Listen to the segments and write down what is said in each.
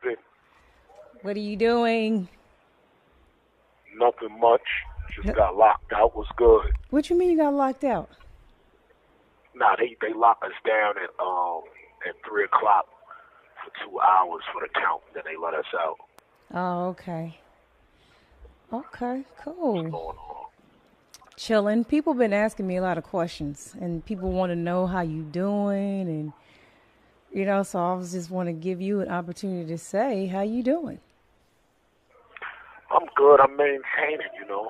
been? What are you doing? Nothing much. Just got locked out. Was good. What you mean you got locked out? Nah, they locked us down at 3:00 for 2 hours for the count. Then they let us out. Oh, okay. Okay, What's cool. going on? Chilling. People been asking me a lot of questions, and people want to know how you doing, and so I was just want to give you an opportunity to say how you doing. I'm good. I'm maintaining. I'm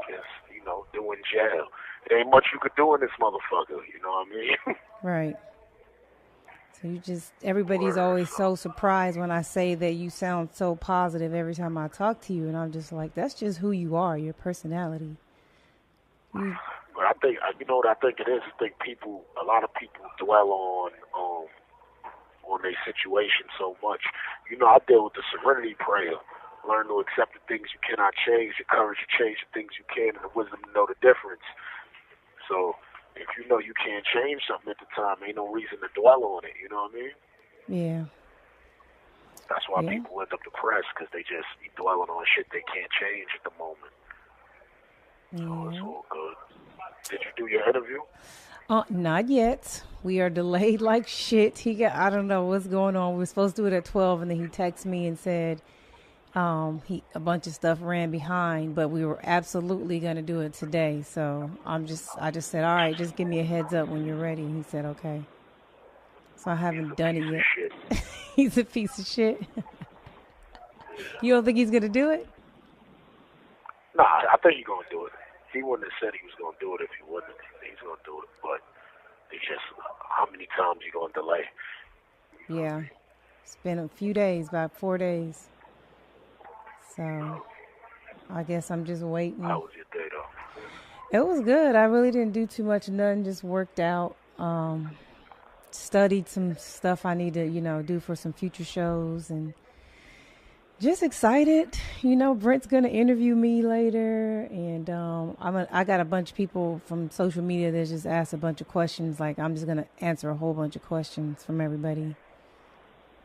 just doing jail. It ain't much you could do in this motherfucker. You know what I mean? Right. So everybody's always so surprised when I say that you sound so positive every time I talk to you, and I'm just like, that's just who you are, your personality. But I think, what I think it is. I think a lot of people dwell on their situation so much. I deal with the serenity prayer. Learn to accept the things you cannot change, the courage to change the things you can, and the wisdom to know the difference. So if you know you can't change something at the time, ain't no reason to dwell on it. You know what I mean? Yeah. That's why people end up depressed, because they just be dwelling on shit they can't change at the moment. So it's all good. Did you do your interview? Not yet. We are delayed like shit. I don't know what's going on. We were supposed to do it at 12, and then he texted me and said a bunch of stuff ran behind, but we were absolutely going to do it today. So I just said, all right, just give me a heads up when you're ready. And he said, okay. So I haven't done it yet. He's a piece of shit. You don't think he's going to do it? Nah, I think he's going to do it. He wouldn't have said he was going to do it if he wouldn't. He's going to do it, but it's just how many times you going to delay? Yeah. It's been a few days, about 4 days. So I guess I'm just waiting. How was your day, though? It was good. I really didn't do too much, nothing, just worked out. Studied some stuff I need to, do for some future shows, and just excited. Brent's going to interview me later, and I got a bunch of people from social media that just asked a bunch of questions. Like, I'm just going to answer a whole bunch of questions from everybody.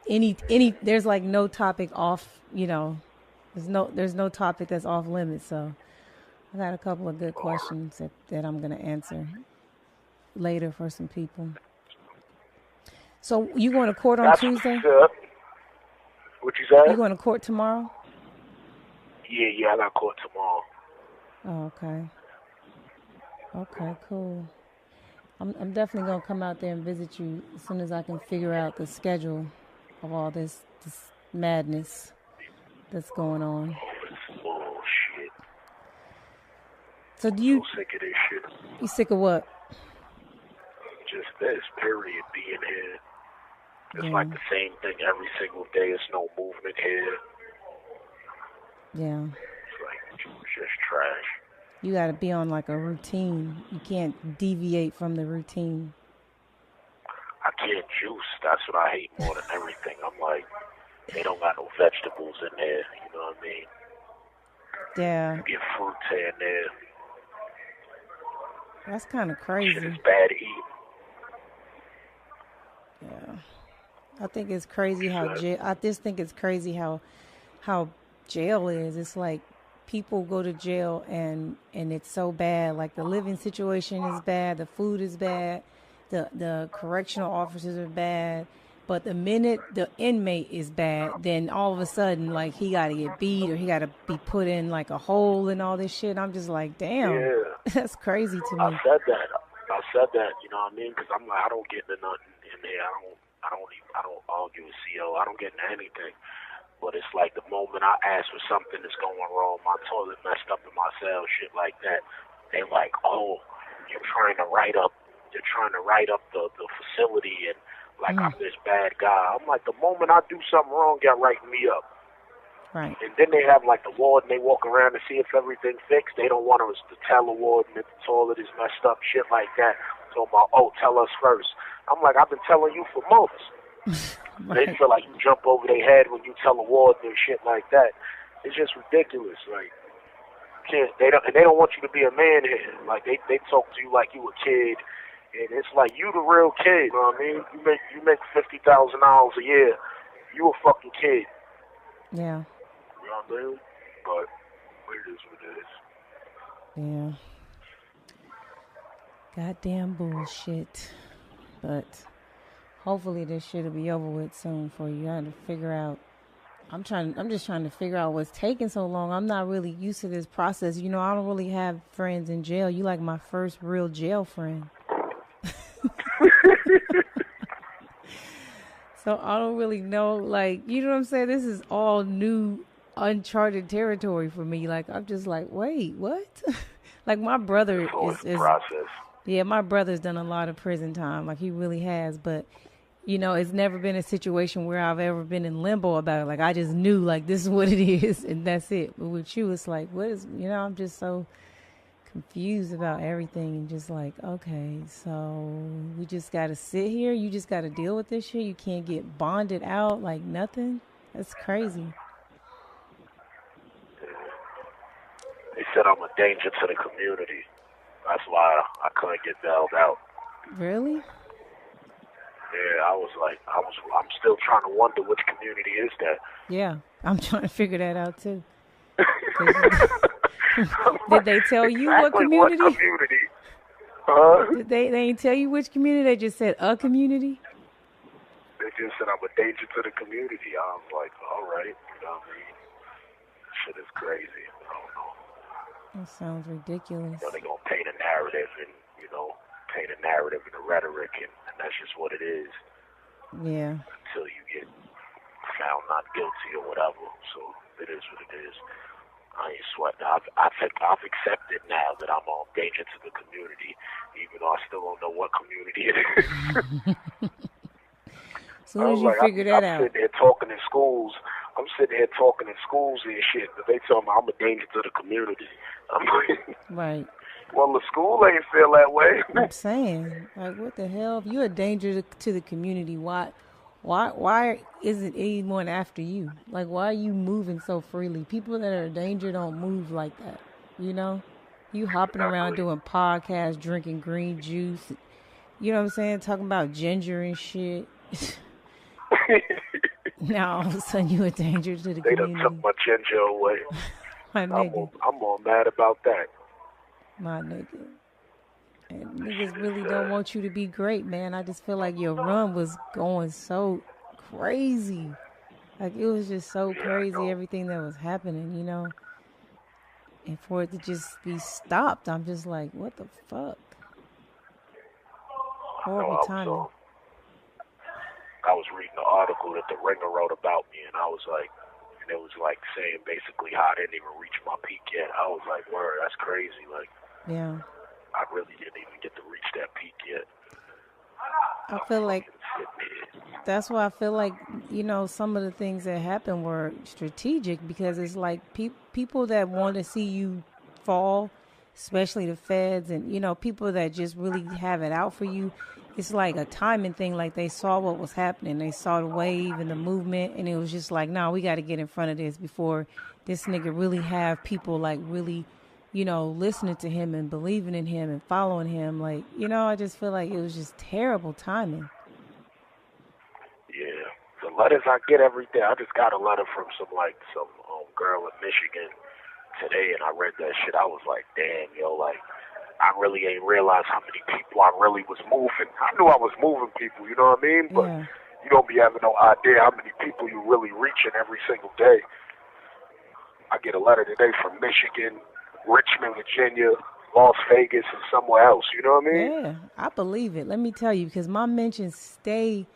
There's like no topic off, there's no topic that's off limits. So I got a couple of good questions that I'm going to answer later for some people. So you going to court on Tuesday? What you say? You going to court tomorrow? Yeah, I got court tomorrow. Oh, okay. Okay, cool. I'm definitely gonna come out there and visit you as soon as I can figure out the schedule of all this madness that's going on. Bullshit. So I'm so sick of this shit. You sick of what? Just this period being here. It's like the same thing every single day. There's no movement here. Yeah. It's like it's just trash. You got to be on like a routine. You can't deviate from the routine. I can't juice. That's what I hate more than everything. I'm like, they don't got no vegetables in there. You know what I mean? Yeah. You get fruits here and there. That's kind of crazy. Shit is bad to eat. Yeah. I think it's crazy I just think it's crazy how jail is. It's like people go to jail and it's so bad. Like the living situation is bad, the food is bad, the correctional officers are bad. But the minute the inmate is bad, then all of a sudden, like, he got to get beat or he got to be put in like a hole and all this shit. I'm just like, damn, that's crazy to me. I said that, you know what I mean? Because I'm like, I don't get into nothing in there. I don't argue with CO. I don't get into anything. But it's like the moment I ask for something that's going wrong, my toilet messed up in my cell, shit like that, they like, oh, you're trying to write up the facility and like I'm this bad guy. I'm like, the moment I do something wrong, y'all writing me up. Right. And then they have like the warden, they walk around to see if everything's fixed. They don't want us to tell the warden that the toilet is messed up, shit like that. So I'm like, oh, tell us first. I'm like, I've been telling you for months. Right. They feel like you jump over their head when you tell the warden and shit like that. It's just ridiculous. Like, they don't want you to be a man here. Like they talk to you like you a kid, and it's like you the real kid. You know what I mean? You make $50,000 a year. You a fucking kid. Yeah. You know what I mean? But it is what it is. Yeah. Goddamn bullshit. But hopefully this shit'll be over with soon for you. I had to figure out. I'm just trying to figure out what's taking so long. I'm not really used to this process. You know, I don't really have friends in jail. You like my first real jail friend. So I don't really know, like, you know what I'm saying? This is all new, uncharted territory for me. Like, I'm just like, wait, what? Like, my brother It's always a is, process. yeah, my brother's done a lot of prison time. Like, he really has. But, you know, it's never been a situation where I've ever been in limbo about it. Like, I just knew, like, this is what it is, and that's it. But with you, it's like, what is, you know, I'm just so confused about everything and just like, okay, so we just got to sit here. You just got to deal with this shit. You can't get bonded out like nothing. That's crazy. They said I'm a danger to the community. That's why I couldn't get bailed out. Really? Yeah, I'm still trying to wonder which community is that. Yeah, I'm trying to figure that out too. Did they tell you what Exactly community? What community? Did they ain't tell you which community? They just said a community? They just said I'm a danger to the community. I was like, all right, you know what I mean? This shit is crazy. I don't know. That sounds ridiculous. You know, they're going to paint a narrative and, you know, paint a narrative and a rhetoric, and that's just what it is. Yeah. Until you get found not guilty or whatever. So it is what it is. I ain't sweating. I've accepted now that I'm a danger to the community, even though I still don't know what community it is. As soon as you figure that out. I'm sitting here talking in schools. I'm sitting here talking in schools and shit, but they tell me I'm a danger to the community. I'm like, right. Well, the school ain't feel that way. I'm saying, like, what the hell? If you're a danger to the community, why isn't anyone after you? Like, why are you moving so freely? People that are a danger don't move like that. You know, you hopping around doing podcasts, drinking green juice. You know what I'm saying? Talking about ginger and shit. Now all of a sudden you a danger to the they community. They done took my ginger away. My nigga. I'm more mad about that. My nigga. And niggas really don't want you to be great, man. I just feel like your run was going so crazy. Like, it was just so crazy, everything that was happening, you know? And for it to just be stopped, I'm just like, what the fuck? Horrible timing. I was reading an article that the Ringer wrote about me, and I was like, and it was like saying basically how I didn't even reach my peak yet. I was like, word, that's crazy. Like, yeah. I really didn't even get to reach that peak yet. I feel like that's why I feel like, you know, some of the things that happened were strategic, because it's like people that want to see you fall, especially the feds and, you know, people that just really have it out for you. It's like a timing thing. Like, they saw what was happening. They saw the wave and the movement, and it was just like, no, we got to get in front of this before this nigga really have people like really, you know, listening to him and believing in him and following him. Like, you know, I just feel like it was just terrible timing. Yeah. The letters I get every day. I just got a letter from some girl in Michigan today, and I read that shit. I was like, damn, yo, like, I really ain't realized how many people I really was moving. I knew I was moving people, you know what I mean? But you don't be having no idea how many people you really reaching every single day. I get a letter today from Michigan, Richmond, Virginia, Las Vegas, and somewhere else. You know what I mean? Yeah, I believe it. Let me tell you, because my mentions stay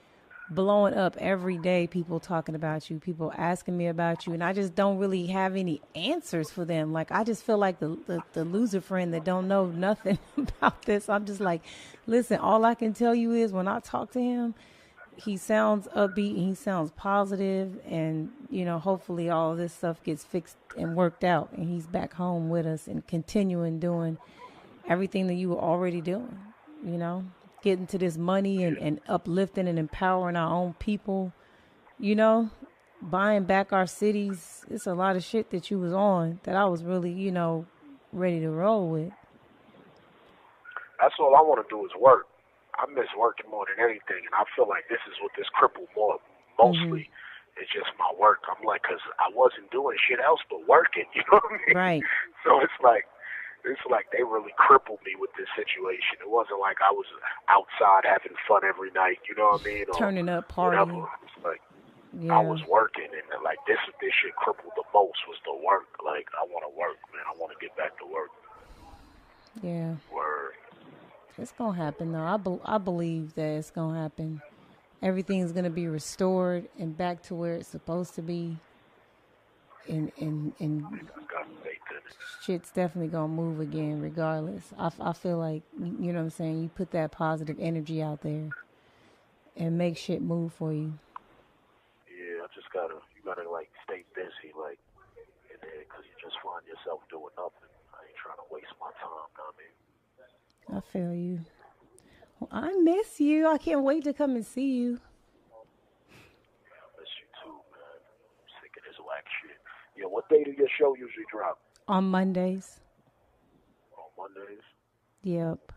blowing up every day. People talking about you, people asking me about you, and I just don't really have any answers for them. Like, I just feel like the loser friend that don't know nothing about this. I'm just like, listen, all I can tell you is when I talk to him, he sounds upbeat and he sounds positive, and, you know, hopefully all of this stuff gets fixed and worked out, and he's back home with us and continuing doing everything that you were already doing, you know, getting to this money and uplifting and empowering our own people, you know, buying back our cities. It's a lot of shit that you was on that I was really, you know, ready to roll with. That's all I want to do is work. I miss working more than anything, and I feel like this is what this crippled mostly. It's just my work. work. I'm like, because I wasn't doing shit else but working, you know what I mean? Right. So it's like they really crippled me with this situation. It wasn't like I was outside having fun every night, you know what I mean? Or Turning up, whatever. partying. It's like, Yeah. I was working, and like this shit crippled the most was the work. Like, I want to work, man. I want to get back to work. Yeah. Word. It's gonna happen though. I believe that it's gonna happen. Everything's gonna be restored and back to where it's supposed to be. And shit's definitely gonna move again, regardless. I feel like, you know what I'm saying. You put that positive energy out there, and make shit move for you. Yeah, you gotta like stay busy, like, in there, because you just find yourself doing nothing. I ain't trying to waste my time, know what I mean? I feel you. Well, I miss you. I can't wait to come and see you. I miss you too, man. I'm sick of this whack shit. Yeah, what day do your show usually drop? On Mondays. On Mondays? Yep.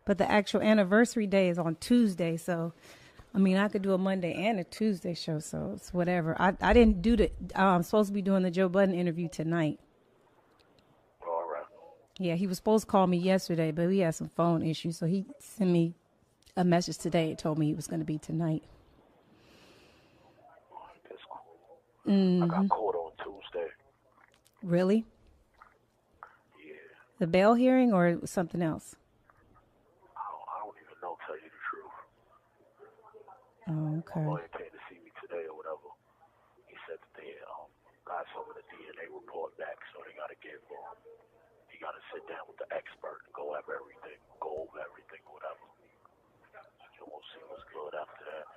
But the actual anniversary day is on Tuesday, so I mean, I could do a Monday and a Tuesday show, so it's whatever. I didn't do I'm supposed to be doing the Joe Budden interview tonight. All right. Yeah, he was supposed to call me yesterday, but we had some phone issues, so he sent me a message today and told me it was going to be tonight. That's cool. Mm-hmm. I got caught on Tuesday. Really? Yeah. The bail hearing or something else? I don't even know, tell you the truth. Oh, okay. My lawyer came to see me today or whatever. He said that they got some of the DNA report back, so they got to give he got to sit down with the expert and go over everything or whatever. So we'll see what's good after that.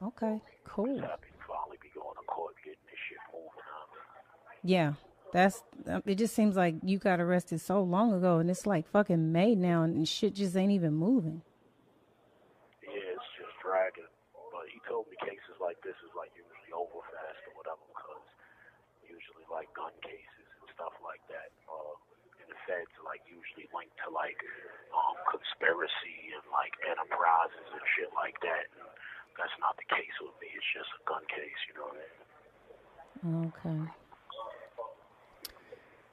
Okay, cool. I'm happy to finally be going to court, getting this shit moving on. Yeah, it just seems like you got arrested so long ago, and it's like fucking May now, and shit just ain't even moving. Yeah, it's just dragging. But he told me cases like this is like usually over fast or whatever, because usually like gun cases and stuff like that, and the feds are like usually linked to like conspiracy and like enterprises and shit like that. And that's not the case with me. It's just a gun case, you know what I mean? Okay.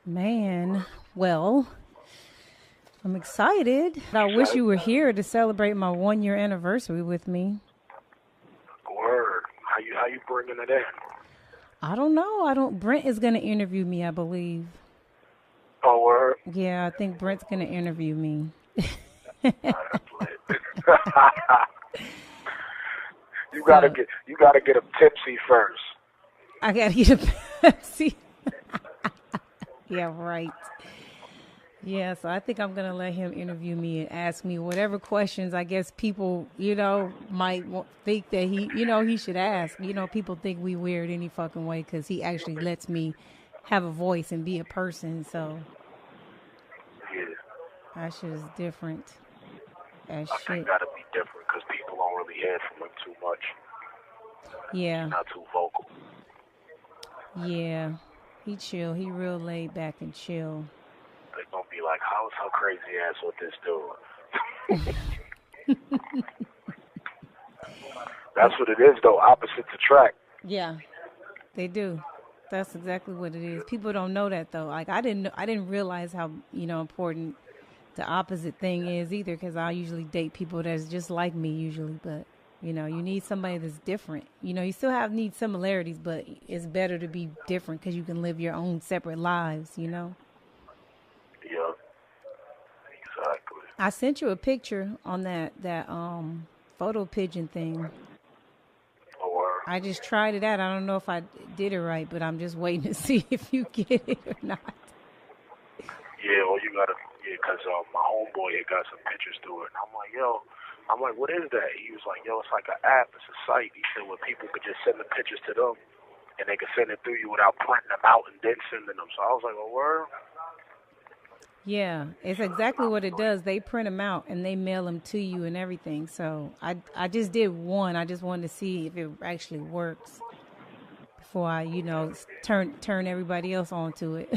Man, well, I'm excited. I wish you were here to celebrate my 1-year anniversary with me. Word. How you bringing it in? I don't know. Brent is going to interview me, I believe. Oh, word? Yeah, I think Brent's going to interview me. You gotta get him tipsy first. I gotta get a Pepsi. Yeah, right. Yeah, so I think I'm gonna let him interview me and ask me whatever questions I guess people, might think that he should ask. People think we weird any fucking way because he actually lets me have a voice and be a person. So yeah, that shit is different. I think that'll be different because people don't really hear from him too much. Yeah. He's not too vocal. Yeah. He chill. He real laid back and chill. They're going to be like, how's her crazy ass with this dude? That's what it is, though. Opposites attract. Yeah, they do. That's exactly what it is. People don't know that, though. Like, I didn't realize how, important the opposite thing is either, because I usually date people that's just like me usually, but you need somebody that's different. You still need similarities, but it's better to be different because you can live your own separate lives. Yeah, exactly. I sent you a picture on that photo pigeon thing. Or I just tried it out. I don't know if I did it right, but I'm just waiting to see if you get it or not. Yeah, well, you gotta, because my homeboy had got some pictures to it, and I'm like, what is that? He was like, it's like an app, it's a site. He said where people could just send the pictures to them, and they could send it through you without printing them out and then sending them. So I was like, well, word? Yeah, it's exactly what it does. They print them out and they mail them to you and everything. So I just did one. I just wanted to see if it actually works before I, turn everybody else onto it.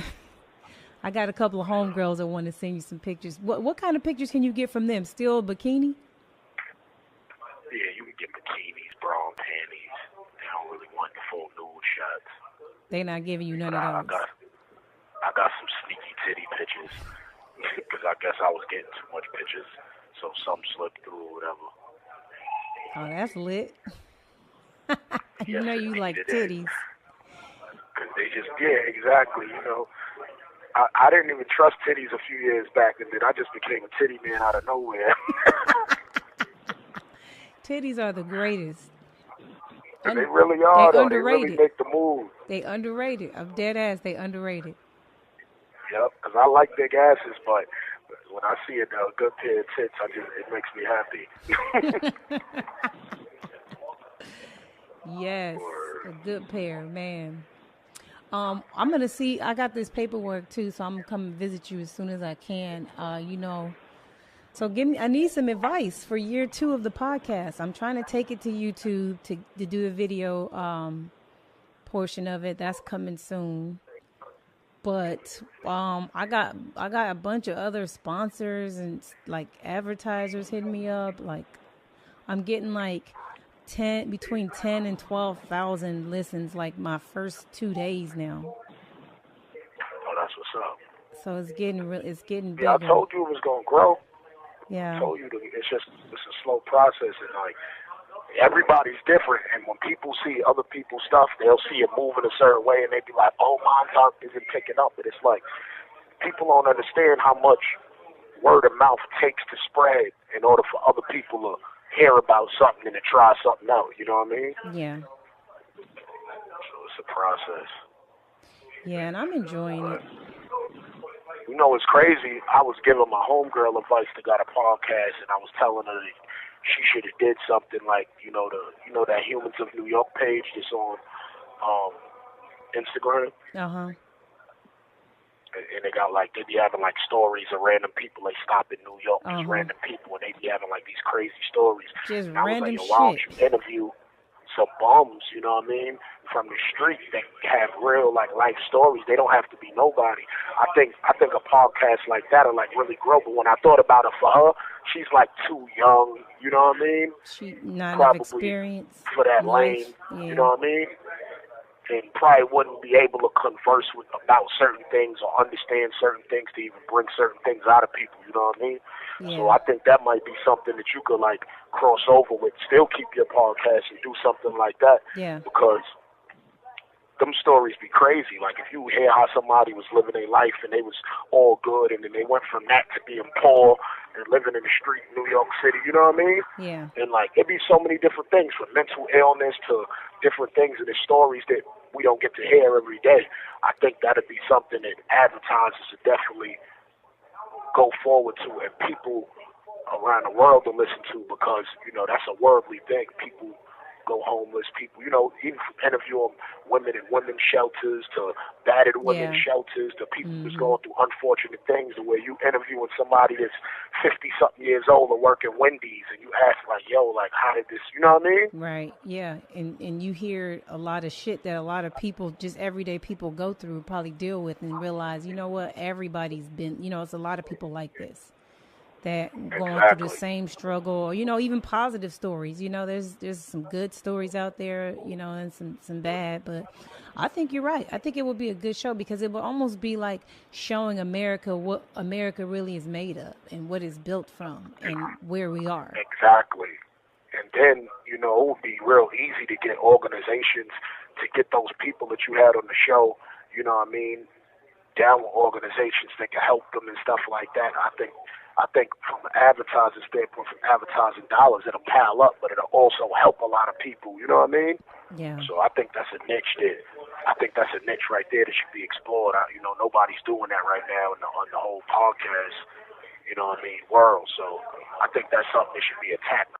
I got a couple of homegirls that want to send you some pictures. What kind of pictures can you get from them? Still bikini? Yeah, you can get bikinis, bra and panties. They don't really want the full nude shots. They not giving you none of those. I got some sneaky titty pictures because I guess I was getting too much pictures, so some slipped through or whatever. Oh, that's lit. You Yes, know you like titties. Because they just, yeah, exactly, you know. I didn't even trust titties a few years back, and then I just became a titty man out of nowhere. Titties are the greatest. And they really are, though. Underrated. They really make the move. They underrated. I'm dead ass. They underrated. Yep, because I like big asses, but when I see a good pair of tits, it makes me happy. Yes, a good pair, man. I'm gonna see. I got this paperwork too, so I'm gonna come and visit you as soon as I can. You know, so I need some advice for year 2 of the podcast. I'm trying to take it to YouTube to do a video portion of it. That's coming soon. But I got a bunch of other sponsors and like advertisers hitting me up. Like I'm getting like between 10 and 12,000 listens like my first 2 days now. Oh, that's what's up. So it's getting bigger. Yeah, I told you it was gonna grow. Yeah. I told you it's a slow process, and like everybody's different. And when people see other people's stuff, they'll see it moving a certain way, and they be like, "Oh, mine's isn't picking up." But it's like people don't understand how much word of mouth takes to spread in order for other people to hear about something and to try something out. You know what I mean? Yeah. So it's a process. Yeah, and I'm enjoying it. You know, it's crazy. I was giving my homegirl advice to got a podcast, and I was telling her that she should have did something like, that Humans of New York page that's on Instagram. Uh-huh. And they be having like stories of random people they stop in New York, just random people, and they be having like these crazy stories. Just and I was random like, why don't you interview some bums, you know what I mean, from the street that have real like life stories. They don't have to be nobody. I think a podcast like that will like really grow. But when I thought about it for her, she's like too young, you know what I mean? She not probably enough experience for that life. lane, Yeah. you know what I mean? And probably wouldn't be able to converse about certain things or understand certain things to even bring certain things out of people, you know what I mean? Yeah. So I think that might be something that you could like cross over with, still keep your podcast and do something like that. Yeah. Because them stories be crazy. Like if you hear how somebody was living their life and they was all good, and then they went from that to being poor and living in the street in New York City, you know what I mean? Yeah. And like it'd be so many different things, from mental illness to different things, and the stories that we don't get to hear every day. I think that'd be something that advertisers would definitely go forward to, and people around the world to listen to, because that's a worldly thing. People go homeless, people, even from interviewing women in women's shelters to battered women's shelters to people who's going through unfortunate things, to where you interviewing somebody that's 50-something years old and working Wendy's, and you ask like, yo, like, how did this, you know what I mean? Right, yeah. And you hear a lot of shit that a lot of people, just everyday people go through, probably deal with, and realize, you know what, everybody's been, it's a lot of people like this that going through the same struggle, or even positive stories. There's some good stories out there, and some bad. But I think you're right. I think it would be a good show, because it would almost be like showing America what America really is made of and what it's built from and where we are. Exactly. And then it would be real easy to get organizations to get those people that you had on the show, you know what I mean, down with organizations that can help them and stuff like that. I think from an advertising standpoint, from advertising dollars, it'll pile up, but it'll also help a lot of people. You know what I mean? Yeah. So I think that's a niche there. I think that's a niche right there that should be explored. Nobody's doing that right now on the whole podcast, world. So I think that's something that should be attacked